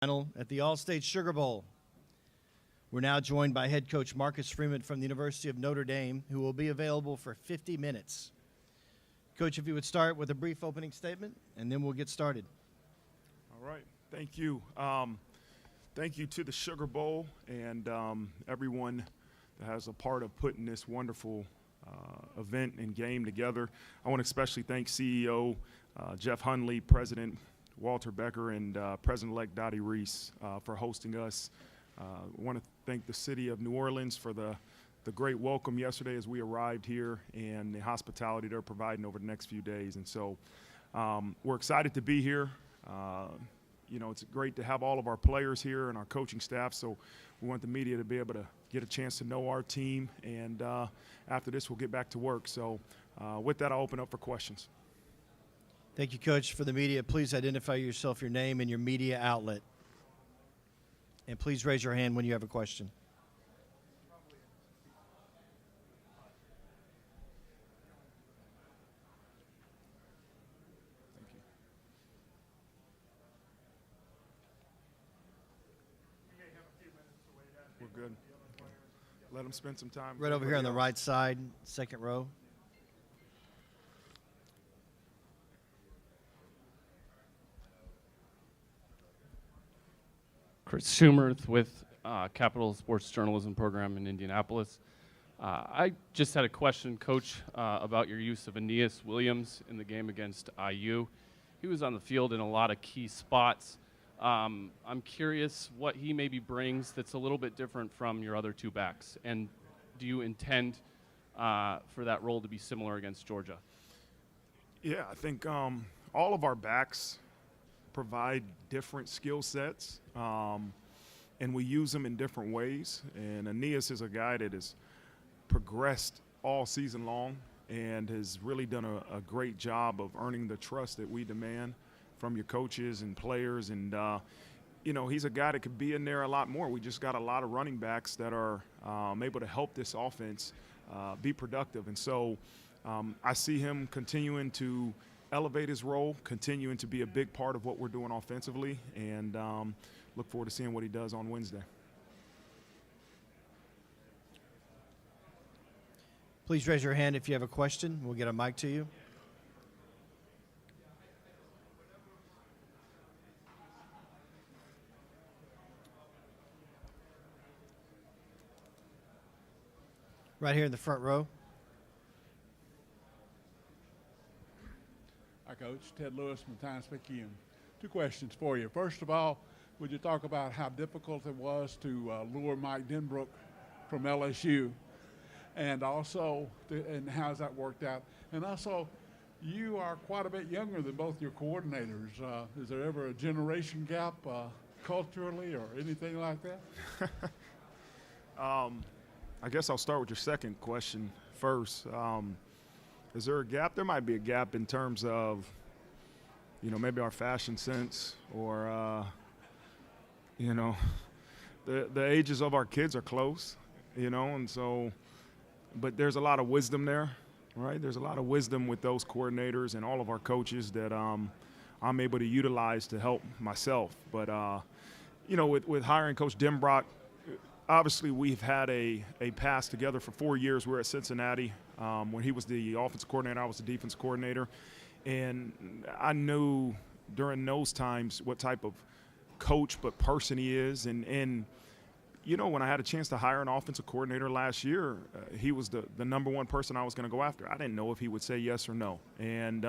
Final at the All-State Sugar Bowl. We're now joined by head coach Marcus Freeman from the University of Notre Dame, who will be available for 50 minutes. Coach, if you would start with a brief opening statement, and then we'll get started. All right. Thank you. Thank you to the Sugar Bowl and everyone that has a part of putting this wonderful event and game together. I want to especially thank CEO Jeff Hundley, President Walter Becker, and President-elect Dottie Reese for hosting us. I want to thank the city of New Orleans for the great welcome yesterday as we arrived here and the hospitality they're providing over the next few days. And so we're excited to be here. You know, it's great to have all of our players here and our coaching staff, so we want the media to be able to get a chance to know our team, and after this we'll get back to work. So with that, I'll open up for questions. Thank you, Coach. For the media, please identify yourself, your name, and your media outlet. And please raise your hand when you have a question. We're good. Let them spend some time. Right over here on the right side, second row. Chris Schumerth with Capital Sports Journalism Program in Indianapolis. I just had a question, Coach, about your use of Aeneas Williams in the game against IU. He was on the field in a lot of key spots. I'm curious what he maybe brings that's a little bit different from your other two backs. And do you intend for that role to be similar against Georgia? Yeah, I think all of our backs provide different skill sets, and we use them in different ways. And Aeneas is a guy that has progressed all season long and has really done a great job of earning the trust that we demand from your coaches and players. And you know, he's a guy that could be in there a lot more. We just got a lot of running backs that are able to help this offense be productive. And so I see him continuing to elevate his role, continuing to be a big part of what we're doing offensively, and look forward to seeing what he does on Wednesday. Please raise your hand if you have a question. We'll get a mic to you. Right here in the front row. Hi, Coach. Ted Lewis from the Times-Picayune. Two questions for you. First of all, would you talk about how difficult it was to lure Mike Denbrook from LSU, and also and how's that worked out? And also, you are quite a bit younger than both your coordinators. Is there ever a generation gap culturally or anything like that? I guess I'll start with your second question first. Is there a gap? There might be a gap in terms of, you know, maybe our fashion sense or, you know, the ages of our kids are close, you know, and so, but there's a lot of wisdom there, right? There's a lot of wisdom with those coordinators and all of our coaches that I'm able to utilize to help myself. But, you know, with hiring Coach Denbrock, obviously we've had a pass together for 4 years. We're at Cincinnati. When he was the offensive coordinator, I was the defense coordinator. And I knew during those times what type of coach but person he is. And you know, when I had a chance to hire an offensive coordinator last year, he was the number one person I was going to go after. I didn't know if he would say yes or no. And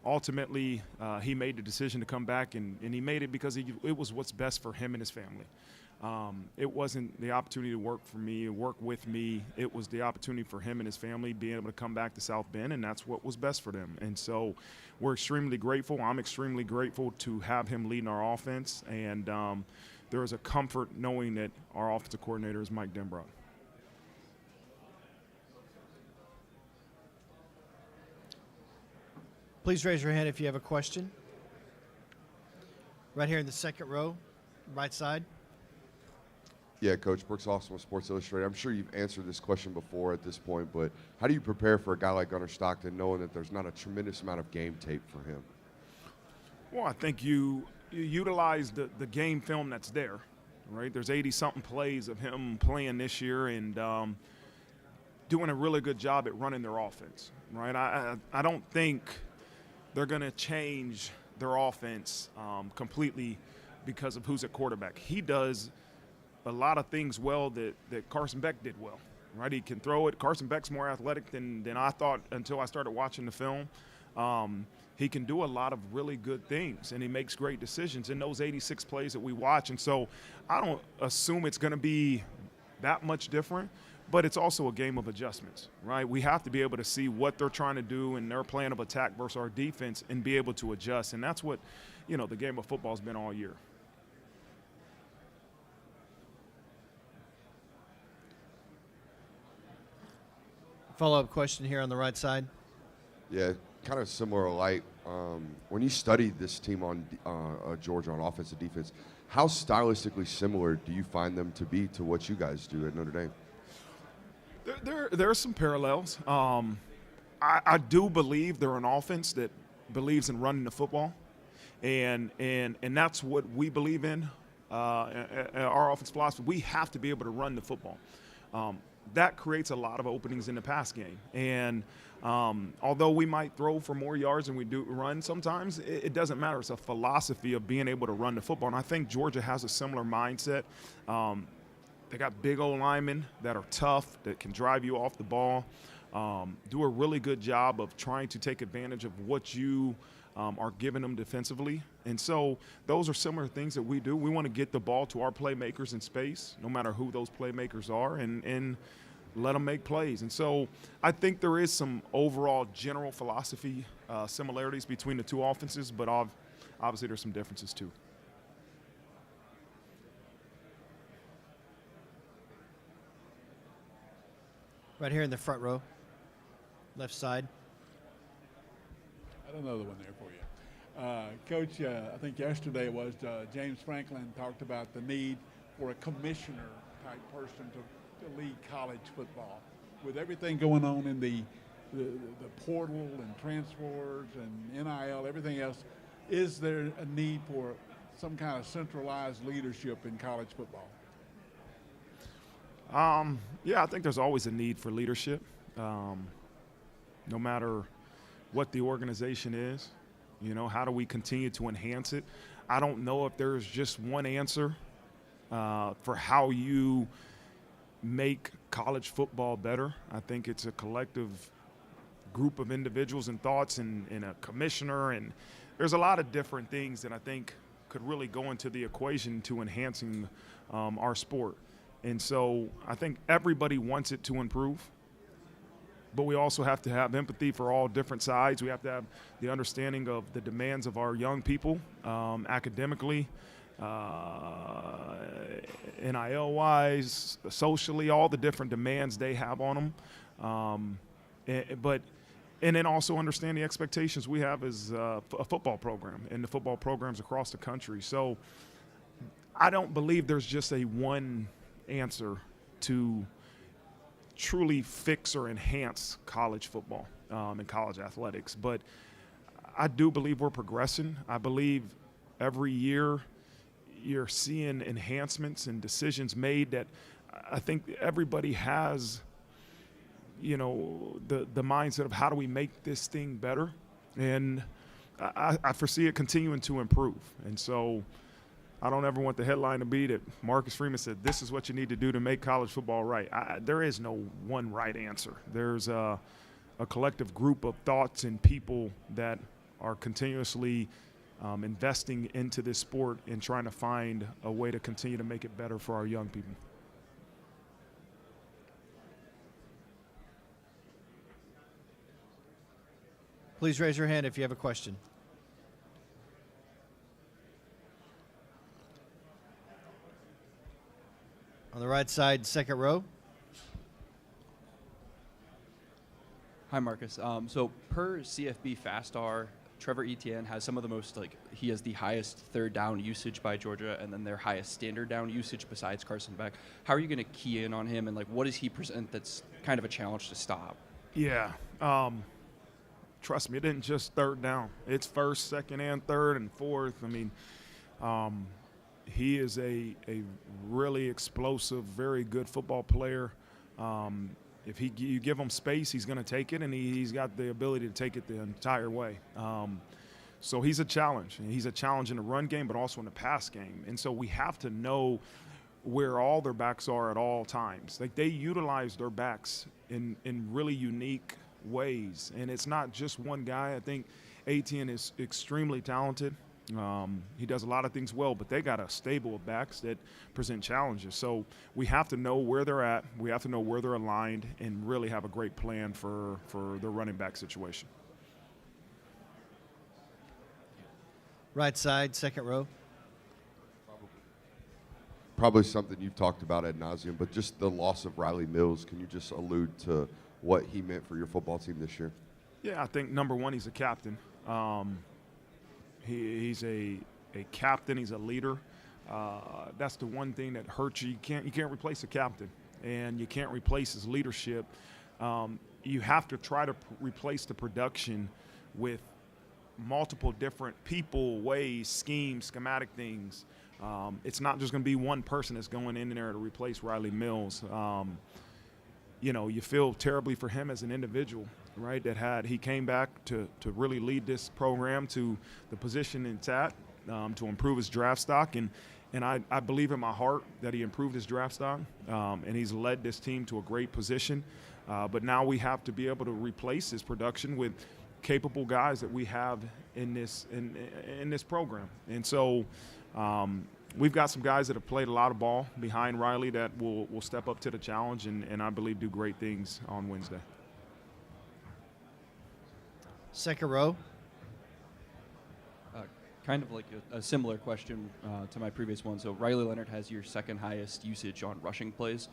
ultimately, he made the decision to come back, and he made it because it was what's best for him and his family. It wasn't the opportunity to work for me, work with me. It was the opportunity for him and his family being able to come back to South Bend, and that's what was best for them. And so we're extremely grateful. I'm extremely grateful to have him leading our offense, and there is a comfort knowing that our offensive coordinator is Mike Denbrock. Please raise your hand if you have a question. Right here in the second row, right side. Yeah, Coach, Brooks Austin with Sports Illustrated. I'm sure you've answered this question before at this point, but how do you prepare for a guy like Gunnar Stockton knowing that there's not a tremendous amount of game tape for him? Well, I think you you utilize the game film that's there, right? There's 80-something plays of him playing this year and doing a really good job at running their offense, right? I don't think they're going to change their offense completely because of who's at quarterback. He does a lot of things well that Carson Beck did well, right? He can throw it. Carson Beck's more athletic than I thought until I started watching the film. He can do a lot of really good things, and he makes great decisions in those 86 plays that we watch. And so I don't assume it's going to be that much different, but it's also a game of adjustments, right? We have to be able to see what they're trying to do in their plan of attack versus our defense and be able to adjust. And that's what, the game of football has been all year. Follow-up question here on the right side. Yeah, kind of similar light. When you studied this team on Georgia on offense and defense, how stylistically similar do you find them to be to what you guys do at Notre Dame? There are some parallels. I do believe they're an offense that believes in running the football, and that's what we believe in. Our offense philosophy, we have to be able to run the football. That creates a lot of openings in the pass game. And although we might throw for more yards than we do run sometimes, it doesn't matter. It's a philosophy of being able to run the football. And I think Georgia has a similar mindset. They got big old linemen that are tough, that can drive you off the ball, do a really good job of trying to take advantage of what you are giving them defensively. And so those are similar things that we do. We want to get the ball to our playmakers in space, no matter who those playmakers are, and let them make plays. And so I think there is some overall general philosophy similarities between the two offenses, but obviously there's some differences too. Right here in the front row, left side. I got another one there for you. Coach, I think yesterday it was James Franklin talked about the need for a commissioner-type person to lead college football. With everything going on in the portal and transfers and NIL, everything else, is there a need for some kind of centralized leadership in college football? Yeah, I think there's always a need for leadership, no matter what the organization is. How do we continue to enhance it? I don't know if there's just one answer for how you make college football better. I think it's a collective group of individuals and thoughts and a commissioner, and there's a lot of different things that I think could really go into the equation to enhancing our sport. And so I think everybody wants it to improve, but we also have to have empathy for all different sides. We have to have the understanding of the demands of our young people, academically, NIL-wise, socially, all the different demands they have on them. And then also understand the expectations we have as a football program and the football programs across the country. So I don't believe there's just a one answer to truly fix or enhance college football and college athletics. But I do believe we're progressing. I believe every year you're seeing enhancements and decisions made that I think everybody has, the mindset of how do we make this thing better. And I foresee it continuing to improve. And so I don't ever want the headline to be that Marcus Freeman said, this is what you need to do to make college football right. There is no one right answer. There's a collective group of thoughts and people that are continuously investing into this sport and trying to find a way to continue to make it better for our young people. Please raise your hand if you have a question. On the right side, second row. Hi, Marcus. So per CFB FastR, Trevor Etienne has some of the most, he has the highest third down usage by Georgia and then their highest standard down usage besides Carson Beck. How are you going to key in on him, and what does he present that's kind of a challenge to stop? Yeah. Trust me, it isn't just third down. It's first, second, and third, and fourth. I mean, He is a really explosive, very good football player. If you give him space, he's going to take it, and he's got the ability to take it the entire way. So he's a challenge. And he's a challenge in the run game, but also in the pass game. And so we have to know where all their backs are at all times. Like, they utilize their backs in really unique ways. And it's not just one guy. I think Etienne is extremely talented. He does a lot of things well, but they got a stable of backs that present challenges. So we have to know where they're at. We have to know where they're aligned and really have a great plan for their running back situation. Right side, second row. Probably something you've talked about ad nauseum, but just the loss of Riley Mills. Can you just allude to what he meant for your football team this year? Yeah, I think number one, he's a captain. He's a captain. He's a leader. That's the one thing that hurts you. You can't replace a captain, and you can't replace his leadership. You have to try to replace the production with multiple different people, ways, schemes, schematic things. It's not just going to be one person that's going in there to replace Riley Mills. You feel terribly for him as an individual, right? He came back to really lead this program to the position it's at, to improve his draft stock. And I believe in my heart that he improved his draft stock, and he's led this team to a great position. But now we have to be able to replace his production with capable guys that we have in this program. And so we've got some guys that have played a lot of ball behind Riley that will step up to the challenge and I believe do great things on Wednesday. Second row. Kind of like a similar question to my previous one. So Riley Leonard has your second highest usage on rushing plays.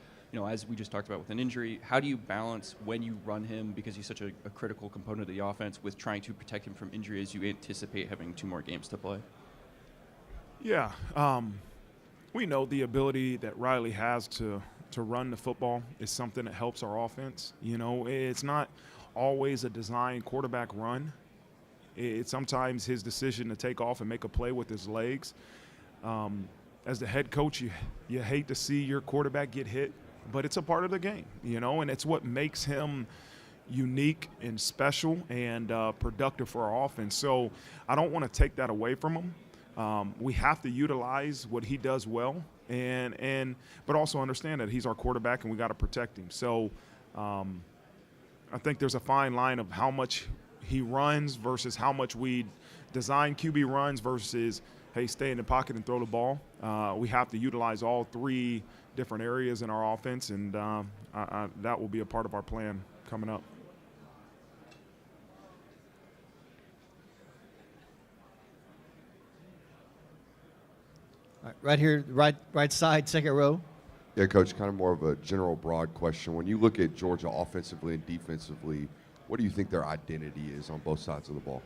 As we just talked about with an injury, how do you balance when you run him, because he's such a critical component of the offense, with trying to protect him from injury as you anticipate having 2 more games to play? Yeah. We know the ability that Riley has to run the football is something that helps our offense. It's not always a design quarterback run. It's sometimes his decision to take off and make a play with his legs. As the head coach, you hate to see your quarterback get hit, but it's a part of the game, and it's what makes him unique and special and productive for our offense. So I don't want to take that away from him. We have to utilize what he does well, but also understand that he's our quarterback and we got to protect him. So I think there's a fine line of how much he runs versus how much we design QB runs versus, hey, stay in the pocket and throw the ball. We have to utilize all 3 different areas in our offense, and that will be a part of our plan coming up. All right, right here, right side, second row. Yeah, Coach, kind of more of a general broad question. When you look at Georgia offensively and defensively, what do you think their identity is on both sides of the ball?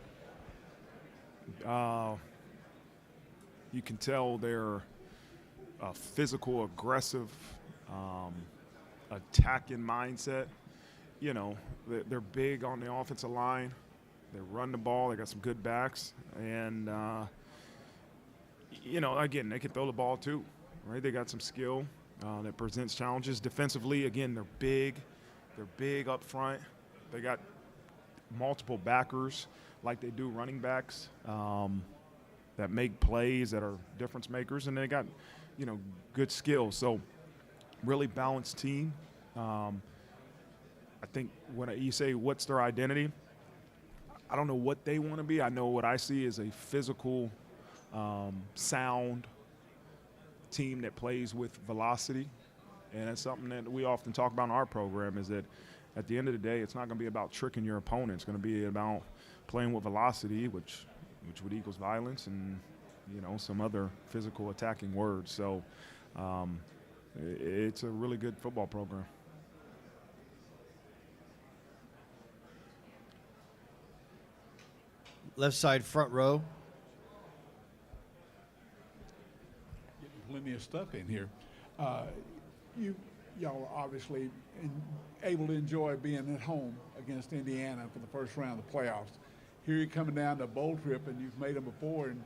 You can tell they're a physical, aggressive, attacking mindset. They're big on the offensive line. They run the ball. They got some good backs. And, again, they can throw the ball too, right? They got some skill that presents challenges. Defensively, again, they're big. They're big up front. They got multiple backers like they do running backs that make plays that are difference makers, and they got, good skills. So really balanced team. I think when you say what's their identity, I don't know what they want to be. I know what I see is a physical, sound team that plays with velocity, and that's something that we often talk about in our program, is that at the end of the day, it's not going to be about tricking your opponent. It's going to be about playing with velocity, which would equals violence and, some other physical attacking words. So it's a really good football program. Left side, front row. Getting plenty of stuff in here. Y'all are obviously able to enjoy being at home against Indiana for the first round of the playoffs. Here you're coming down to a bowl trip, and you've made them before, and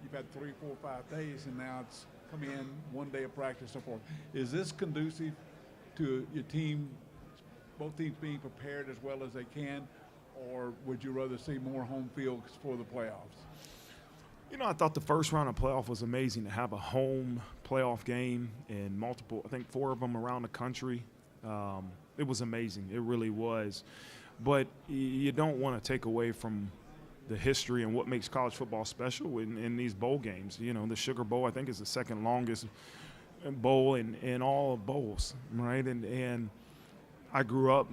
you've had 3, 4, 5 days, and now it's come in 1 day of practice, so forth. Is this conducive to your team, both teams being prepared as well as they can, or would you rather see more home fields for the playoffs? You know, I thought the first round of playoff was amazing to have a home playoff game and multiple, I think 4 of them around the country. It was amazing. It really was. But you don't want to take away from the history and what makes college football special in these bowl games. You know, the Sugar Bowl, I think, is the second longest bowl in all of bowls, right? And I grew up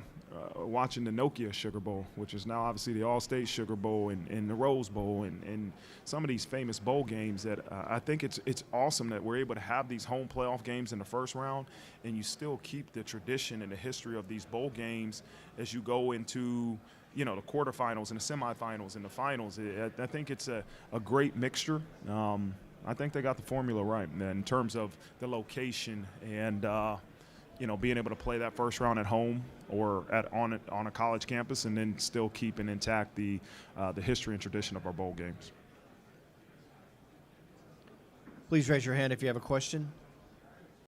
watching the Nokia Sugar Bowl, which is now obviously the All-State Sugar Bowl and the Rose Bowl and some of these famous bowl games that I think it's awesome that we're able to have these home playoff games in the first round, and you still keep the tradition and the history of these bowl games as you go into, you know, the quarterfinals and the semifinals and the finals. I think it's a great mixture. I think they got the formula right in terms of the location and you know, being able to play that first round at home or on a college campus, and then still keeping intact the history and tradition of our bowl games. Please raise your hand if you have a question.